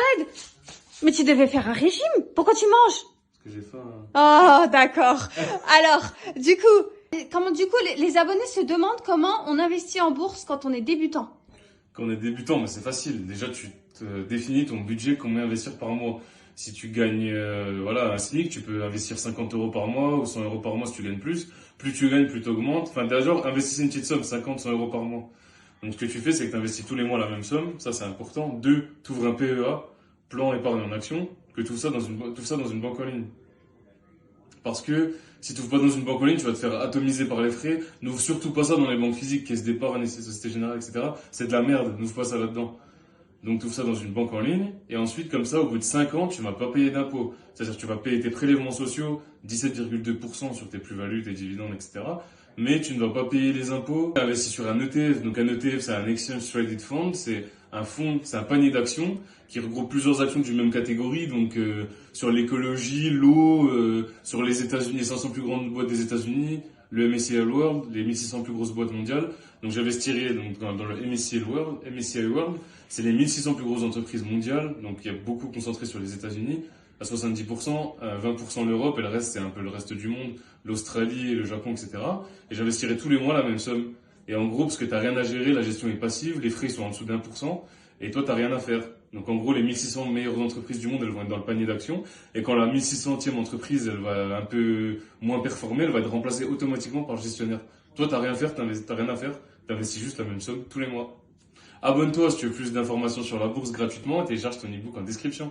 malade? Mais tu devais faire un régime. Pourquoi tu manges? Parce que j'ai faim. Oh, d'accord. Alors, du coup, les abonnés se demandent comment on investit en bourse quand on est débutant. Quand on est débutant, mais c'est facile. Déjà, tu te définis ton budget, combien investir par mois. Si tu gagnes voilà, un SMIC, tu peux investir 50 euros par mois ou 100 euros par mois si tu gagnes plus. Plus tu gagnes, plus tu augmentes. Enfin, déjà, investissez une petite somme, 50, 100 euros par mois. Donc, ce que tu fais, c'est que tu investis tous les mois la même somme. Ça, c'est important. 2, tu ouvres un PEA, plan épargne en action, que tout ça dans une banque en ligne. Parce que si tu ouvres pas dans une banque en ligne, tu vas te faire atomiser par les frais. N'ouvre surtout pas ça dans les banques physiques, caisse d'épargne, Société Générale, etc. C'est de la merde, n'ouvre pas ça là-dedans. Donc tu ouvres ça dans une banque en ligne, et ensuite, comme ça, au bout de 5 ans, tu ne vas pas payer d'impôts. C'est-à-dire que tu vas payer tes prélèvements sociaux, 17,2% sur tes plus-values, tes dividendes, etc. Mais tu ne vas pas payer les impôts. Tu investis sur un ETF. Donc un ETF, c'est un Exchange Traded Fund. C'est un fonds, c'est un panier d'actions qui regroupe plusieurs actions d'une même catégorie. Donc sur l'écologie, l'eau, sur les États-Unis, les 500 plus grandes boîtes des États-Unis, le MSCI World, les 1600 plus grosses boîtes mondiales. Donc j'investirai donc dans le MSCI World. MSCI World, c'est les 1600 plus grosses entreprises mondiales. Donc il y a beaucoup concentré sur les États-Unis à 70%, 20% l'Europe et le reste c'est un peu le reste du monde, l'Australie, le Japon, etc. Et j'investirai tous les mois la même somme. Et en gros, parce que t'as rien à gérer, la gestion est passive, les frais sont en dessous d'1%, et toi t'as rien à faire. Donc en gros, les 1600 meilleures entreprises du monde, elles vont être dans le panier d'actions. Et quand la 1600e entreprise, elle va un peu moins performer, elle va être remplacée automatiquement par le gestionnaire. Toi, t'as rien à faire, t'investis juste la même somme tous les mois. Abonne-toi si tu veux plus d'informations sur la bourse gratuitement et télécharge ton ebook en description.